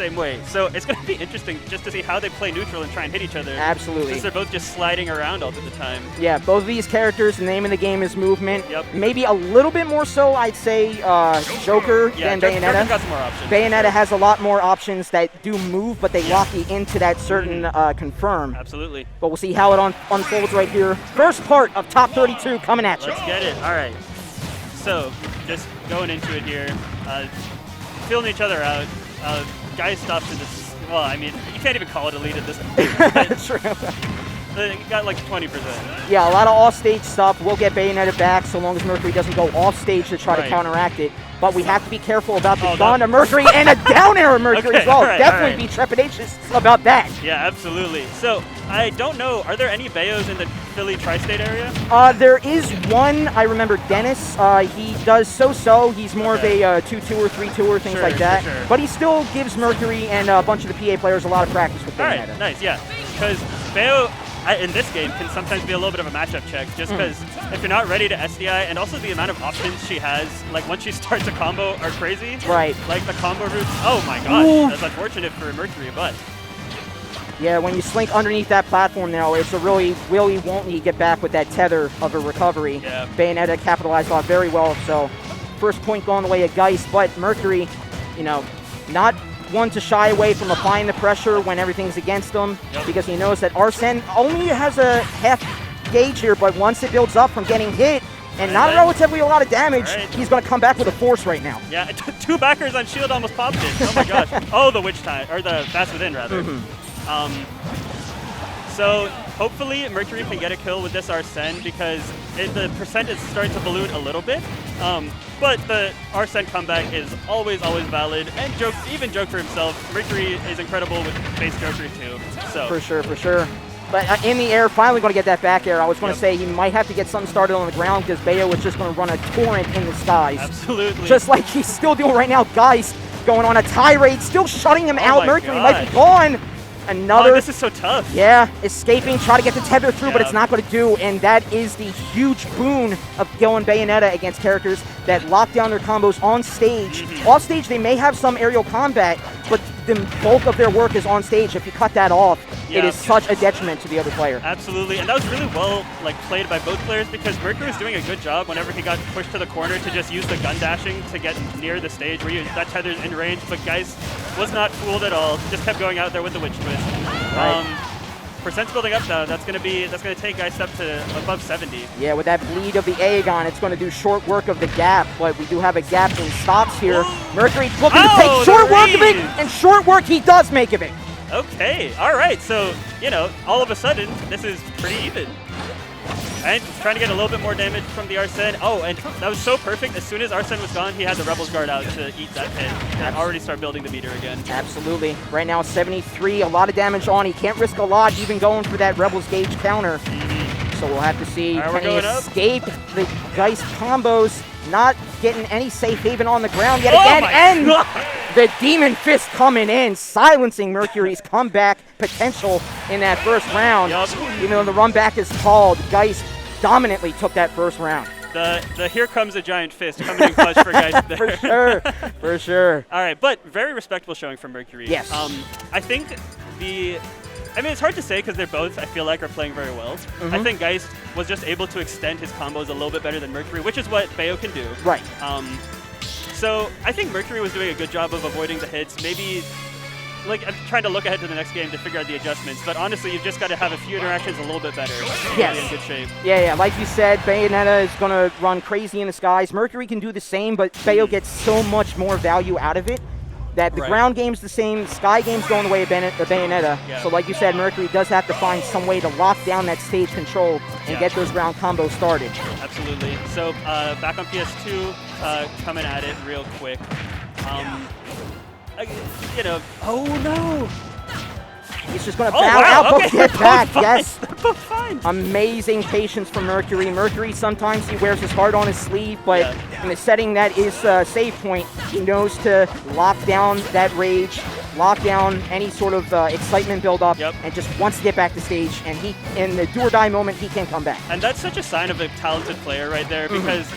same way. So it's going to be interesting just to see how they play neutral and try and hit each other. Absolutely. Since they're both just sliding around all of the time. Yeah, both of these characters, the name of the game is movement. Yep. Maybe a little bit more so, I'd say, Joker than Bayonetta. Joker's got some more options. Bayonetta has a lot more options that do move, but they lock you into that certain confirm. Absolutely. But we'll see how it unfolds right here. First part of top 32 coming at you. Let's get it. All right. So, just going into it here, feeling each other out. Geist off to this. Well, I mean, you can't even call it a lead at this point. True. Got like 20%. Yeah, a lot of off-stage stuff. We'll get Bayonetta back so long as Mercury doesn't go off-stage to try to counteract it. But we have to be careful about the dawn to Mercury and a down air Mercury as well. Definitely be trepidatious about that. Yeah, absolutely. So, I don't know, are there any Bayos in the Philly tri-state area? There is one. I remember Dennis. He does so-so. He's more of a 2-2 or 3-2 or things like that. Sure. But he still gives Mercury and a bunch of the PA players a lot of practice with Bayonetta. All right, nice, yeah. Because Bayo, in this game, can sometimes be a little bit of a matchup check, just because if you're not ready to SDI, and also the amount of options she has, like once she starts a combo, are crazy. Right. Like the combo routes. Oh my gosh, that's unfortunate for Mercury, but. Yeah, when you slink underneath that platform now, it's a really won't you get back with that tether of a recovery. Yeah. Bayonetta capitalized on very well, so first point going the way of Geist, but Mercury, you know, not one to shy away from applying the pressure when everything's against them, because he knows that Arsene only has a half gauge here, but once it builds up from getting hit, and not relatively a lot of damage, he's going to come back with a force right now. Yeah, two backers on shield almost popped it. Oh my gosh. Oh, the Witch Time, or the Fast Within, rather. So hopefully Mercury can get a kill with this Arsene, because the percent is starting to balloon a little bit. But the Arsene comeback is always valid, and even Joker himself, Mercury is incredible with base Joker too. So for sure. But in the air, finally going to get that back air. I was going to say he might have to get something started on the ground, because Bayo was just going to run a torrent in the skies. Absolutely. Just like he's still doing right now. Geist going on a tirade, still shutting him out. Mercury might be gone. Another. Oh, this is so tough. Yeah, escaping, try to get the tether through, but it's not going to do, and that is the huge boon of going Bayonetta against characters that lock down their combos on stage. Off stage, they may have some aerial combat, but the bulk of their work is on stage. If you cut that off, it is such a detriment to the other player. Absolutely, and that was really well played by both players, because Mercury was doing a good job whenever he got pushed to the corner to just use the gun dashing to get near the stage where that tether's in range, but Geist was not fooled at all, just kept going out there with the Witch Twist. Percent's building up now. That's gonna take Geist up to above 70. Yeah, with that bleed of the Aegon, it's gonna do short work of the gap, but we do have a gap in stops here. Mercury looking to take short work of it, and short work he does make of it. Okay, all right. So, you know, all of a sudden, this is pretty even. And trying to get a little bit more damage from the Arsene. Oh, and that was so perfect. As soon as Arsene was gone, he had the Rebels Guard out to eat that pin and already start building the meter again. Absolutely. Right now, 73, a lot of damage on. He can't risk a lot even going for that Rebels Gauge counter. So we'll have to see, can he escape the Geist combos, not getting any safe haven on the ground yet again, and the Demon Fist coming in, silencing Mercury's comeback potential in that first round. Even though the run back is called, Geist dominantly took that first round. The here comes a giant fist coming in clutch for Geist there. For sure. All right, but very respectable showing from Mercury. Yes. I think I mean, it's hard to say because they're both, I feel like, are playing very well. I think Geist was just able to extend his combos a little bit better than Mercury, which is what Bayo can do. Right. So I think Mercury was doing a good job of avoiding the hits. Maybe, I'm trying to look ahead to the next game to figure out the adjustments. But honestly, you've just got to have a few interactions a little bit better. Yes. Really in good shape. Yeah. Like you said, Bayonetta is going to run crazy in the skies. Mercury can do the same, but Bayo gets so much more value out of it. That the ground game's the same, sky game's going the way of Bayonetta. So like you said, Mercury does have to find some way to lock down that stage control and get those ground combos started. Absolutely. So back on PS2, coming at it real quick. Oh no! He's just going to bow out, but get back. Yes. Amazing patience from Mercury. Mercury, sometimes he wears his heart on his sleeve, but in a setting that is save point, he knows to lock down that rage, lock down any sort of excitement build-up, and just wants to get back to stage. And he, in the do-or-die moment, he can come back. And that's such a sign of a talented player right there, because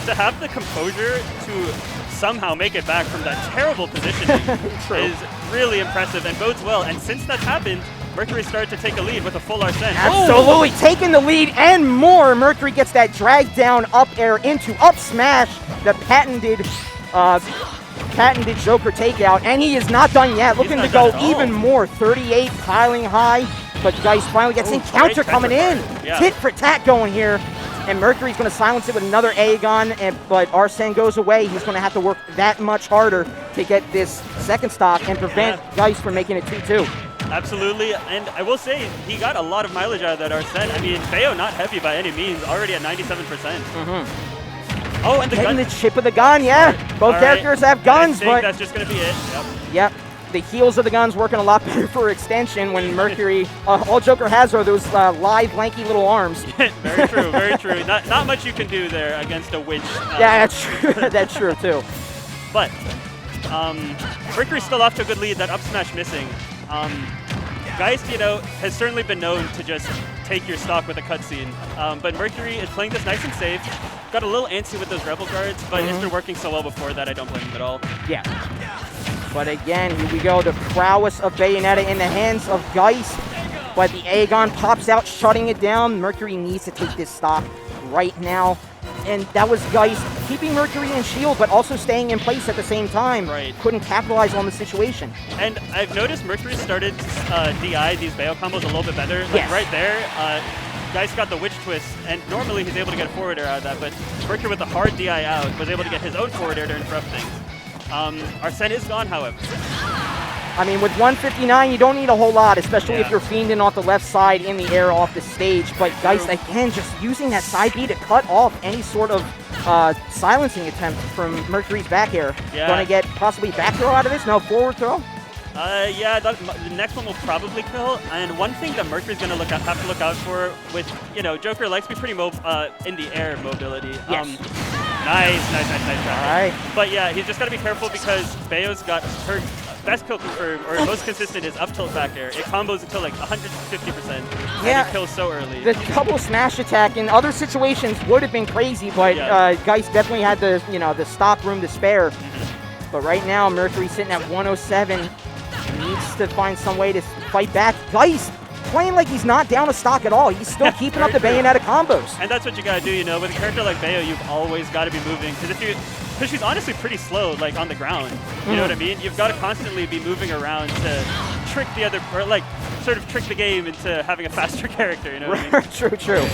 to have the composure to somehow make it back from that terrible positioning is really impressive and bodes well. And since that's happened, Mercury started to take a lead with a full Arsene. Absolutely, taking the lead and more. Mercury gets that drag down up air into up smash, the patented Joker takeout, and he is not done yet. Looking to go even more. 38 piling high, but Geist finally gets in. Counter coming in. Tit for tat going here. And Mercury's going to silence it with another Aegon, but Arsene goes away. He's going to have to work that much harder to get this second stock and prevent Geist from making it 2-2. Absolutely, and I will say he got a lot of mileage out of that Arsene. I mean, Bayo not heavy by any means, already at 97%. Oh, and the chip of the gun, Both characters have guns, but that's just going to be it. Yep. The heels of the guns working a lot better for extension when Mercury, all Joker has are those live, lanky little arms. Very true, very true. Not much you can do there against a winch. Yeah, that's true. That's true, too. But Mercury's still off to a good lead, that up smash missing. Geist, has certainly been known to just take your stock with a cutscene. But Mercury is playing this nice and safe. Got a little antsy with those Rebel guards, but it's been working so well before that I don't blame him at all. Yeah. But again, here we go. The prowess of Bayonetta in the hands of Geist. But the Aegon pops out, shutting it down. Mercury needs to take this stock right now. And that was Geist keeping Mercury in shield, but also staying in place at the same time. Couldn't capitalize on the situation. And I've noticed Mercury started to DI these Bayo combos a little bit better. Like right there, Geist got the Witch Twist, and normally he's able to get a forward air out of that, but Mercury with the hard DI out was able to get his own forward air to interrupt things. Arsene is gone, however. I mean, with 159, you don't need a whole lot, especially if you're fiending off the left side in the air off the stage. But Geist, again, just using that side B to cut off any sort of silencing attempt from Mercury's back air. Going to get possibly back throw out of this? No, forward throw? The next one will probably kill. And one thing that Mercury's going to have to look out for with, Joker likes to be pretty in the air mobility. Nice shot. All right. But yeah, he's just got to be careful because Bayo's got her best kill confirmed, or most consistent, is up tilt back air. It combos until like 150%. And it kills so early. The double smash attack in other situations would have been crazy, but Geist definitely had the the stock room to spare. But right now, Mercury sitting at 107. Needs to find some way to fight back. Geist playing like he's not down a stock at all. He's still keeping up the Bayonetta combos. And that's what you gotta do, with a character like Bayo, you've always got to be moving. Because she's honestly pretty slow, like on the ground. You know what I mean? You've got to constantly be moving around to trick the other, or like sort of trick the game into having a faster character. You know what I mean? True.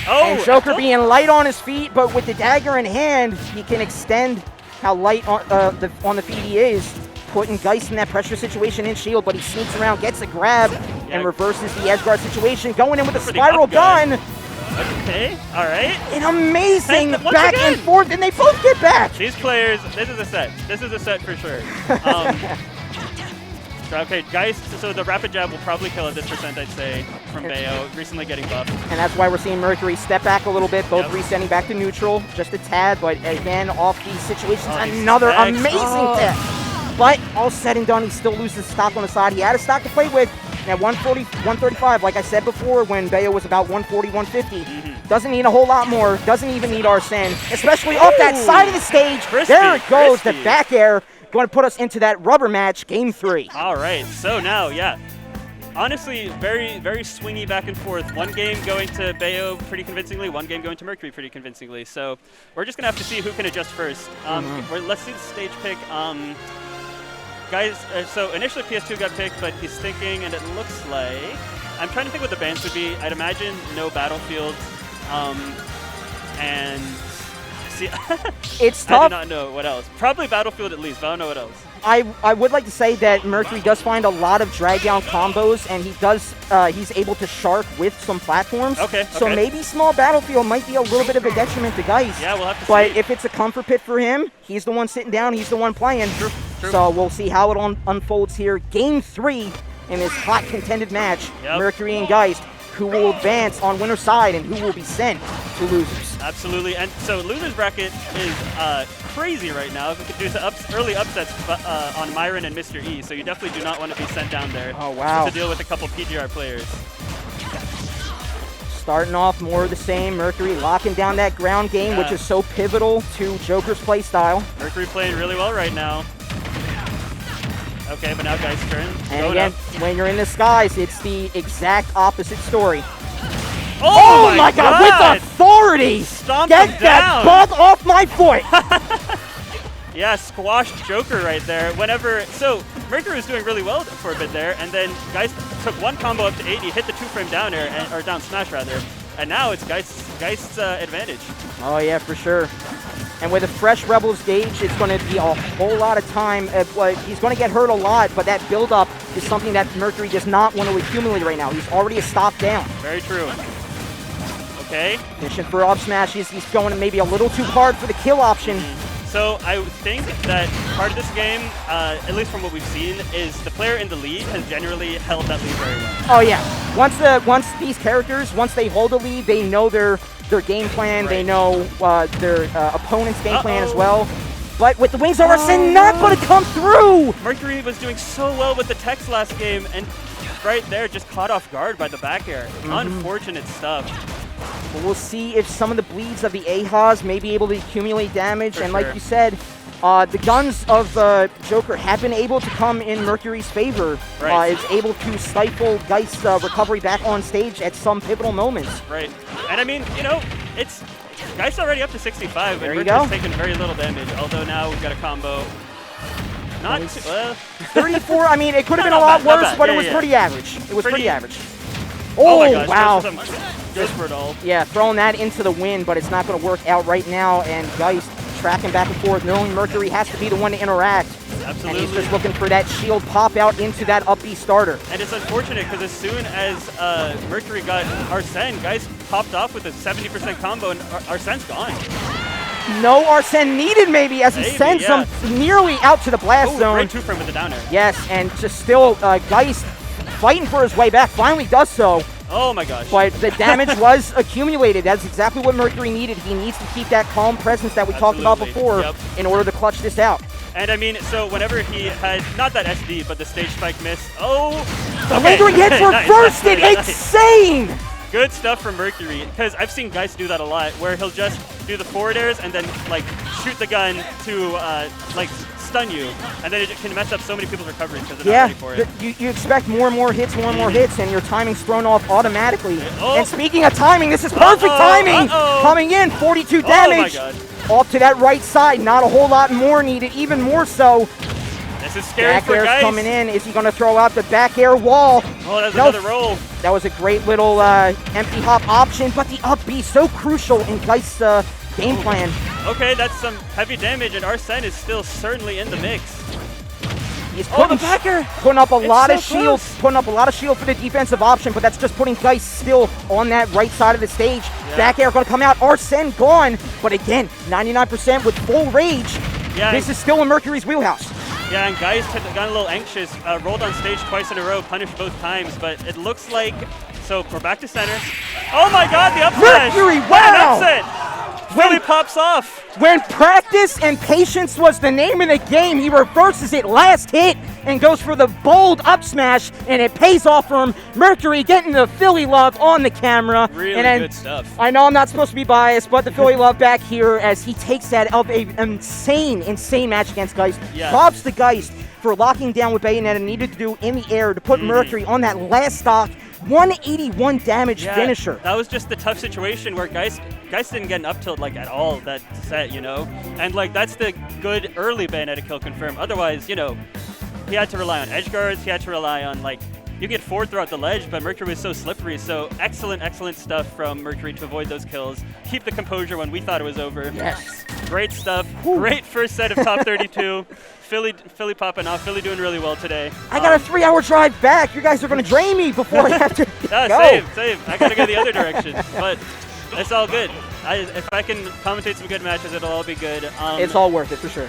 And Joker being light on his feet, but with the dagger in hand, he can extend how light on the feet he is. Putting Geist in that pressure situation in shield, but he sneaks around, gets a grab, and reverses the edge guard situation. Going in with a spiral gun. Okay, all right. An amazing back and forth, and they both get back. These players, this is a set. This is a set for sure. Okay, Geist, so the rapid jab will probably kill at this percent, I'd say, from Bayo, recently getting buffed. And that's why we're seeing Mercury step back a little bit, both resetting back to neutral, just a tad, but again, off these situations, another amazing tip. But all said and done, he still loses stock on the side. He had a stock to play with at 140, 135, like I said before, when Bayo was about 140, 150. Doesn't need a whole lot more. Doesn't even need Arsene, especially off that side of the stage. There it goes, the back air. Going to put us into that rubber match, game 3. All right, so now, honestly, very, very swingy back and forth. One game going to Bayo pretty convincingly, one game going to Mercury pretty convincingly. So we're just going to have to see who can adjust first. Let's see the stage pick. Guys, so initially PS2 got picked, but he's thinking, and it looks like, I'm trying to think what the bans would be. I'd imagine no Battlefield, and see, it's tough. I do not know what else. Probably Battlefield at least, but I don't know what else. I would like to say that Mercury does find a lot of drag down combos, and he's able to shark with some platforms. So maybe small Battlefield might be a little bit of a detriment to Geist. Yeah, we'll have to see. But if it's a comfort pit for him, he's the one sitting down, he's the one playing. True. So we'll see how it unfolds here. Game 3 in this hot contended match, Mercury and Geist. Who will advance on winner's side and who will be sent to losers. Absolutely, and so losers bracket is crazy right now. We could do some early upsets on Myron and Mr. E, so you definitely do not want to be sent down there. Oh, wow. To deal with a couple PGR players. Starting off more of the same. Mercury locking down that ground game, which is so pivotal to Joker's play style. Mercury playing really well right now. Okay, but now Geist's turn. And again, when you're in the skies, it's the exact opposite story. Oh my God, with authority! Stomp Get him that down. bug off my foot! Yeah, squashed Joker right there. So Mercury was doing really well for a bit there, and then Geist took one combo up to 80, hit the 2-frame down air, or down smash rather, and now it's Geist's advantage. Oh yeah, for sure. And with a fresh Rebels gauge, it's going to be a whole lot of time. He's going to get hurt a lot, but that build-up is something that Mercury does not want to accumulate right now. He's already a stop down. Very true. Okay. Mission for up smashes. He's going maybe a little too hard for the kill option. So I think that part of this game, at least from what we've seen, is the player in the lead has generally held that lead very well. Oh yeah. Once these characters, once they hold the lead, they know their game plan. Right. They know their opponent's game plan as well. But with the wings of Arsene not going to come through! Mercury was doing so well with the techs last game, and right there just caught off guard by the back air. Unfortunate stuff. But we'll see if some of the bleeds of the Ahas may be able to accumulate damage. And like you said, the guns of Joker have been able to come in Mercury's favor. Right. Is able to stifle Geist's recovery back on stage at some pivotal moments. Right. And I mean, you know, it's Geist already up to 65, there and Mercury's taken very little damage, although now we've got a combo. Not too, 34, I mean, it could have been a lot worse, but it was pretty average. It was pretty average. Oh my gosh, wow. Goes for it all. Yeah, throwing that into the wind, but it's not going to work out right now, and Geist tracking back and forth, knowing Mercury has to be the one to interact. Absolutely. And he's just looking for that shield pop out into that up B starter. And it's unfortunate because as soon as Mercury got Arsene, Geist popped off with a 70% combo, and Arsene's gone. No Arsene needed maybe, as he sends him nearly out to the blast zone. Great 2-frame with the down air. Yes, and just still Geist fighting for his way back, finally does so. Oh my gosh. But the damage was accumulated. That's exactly what Mercury needed. He needs to keep that calm presence that we talked about before in order to clutch this out. And I mean, so whenever he had, not that SD, but the stage spike miss. The lingering hits reversed it! Insane! Good stuff from Mercury, because I've seen Geist do that a lot, where he'll just do the forward airs and then like shoot the gun to like stun you, and then it can mess up so many people's recoveries because they're not ready for it. You expect more and more hits, and your timing's thrown off automatically. And speaking of timing, this is perfect timing! Coming in, 42 damage! Oh my god. Off to that right side, not a whole lot more needed, even more so. This is scary back for air's Geist. coming in. Is he going to throw out the back air wall? Oh, that's another roll. That was a great little empty hop option, but the up B so crucial in Geist's game plan. Okay, that's some heavy damage, and Arsene is still certainly in the mix. He's putting up a lot of shield, for the defensive option, but that's just putting Geist still on that right side of the stage. Yeah. Back air going to come out. Arsene gone, but again, 99% with full rage. Yeah, this is still in Mercury's wheelhouse. Yeah, and Geist had gotten a little anxious, rolled on stage twice in a row, punished both times, but it looks like, so we're back to center. Oh my god, the up smash! Mercury, wow! That's it! Really pops off. When practice and patience was the name of the game, he reverses it last hit and goes for the bold up smash, and it pays off for him. Mercury getting the Philly love on the camera. Really good stuff. I know I'm not supposed to be biased, but the Philly love back here as he takes that up an insane match against Geist. Yes. Props to Geist for locking down what Bayonetta needed to do in the air to put Mercury on that last stock 181 damage finisher. That was just the tough situation where Geist didn't get an up tilt like at all that set, you know? And like that's the good early Bayonetta kill confirm. Otherwise, you know, he had to rely on edge guards, he had to rely on like, you get forward throughout the ledge, but Mercury was so slippery, so excellent stuff from Mercury to avoid those kills. Keep the composure when we thought it was over. Yes. Great stuff. Great first set of top 32. Philly popping off. Philly doing really well today. I got a 3-hour drive back. You guys are going to drain me before I have to go. Save. I got to go the other direction. But it's all good. If I can commentate some good matches, it'll all be good. It's all worth it for sure.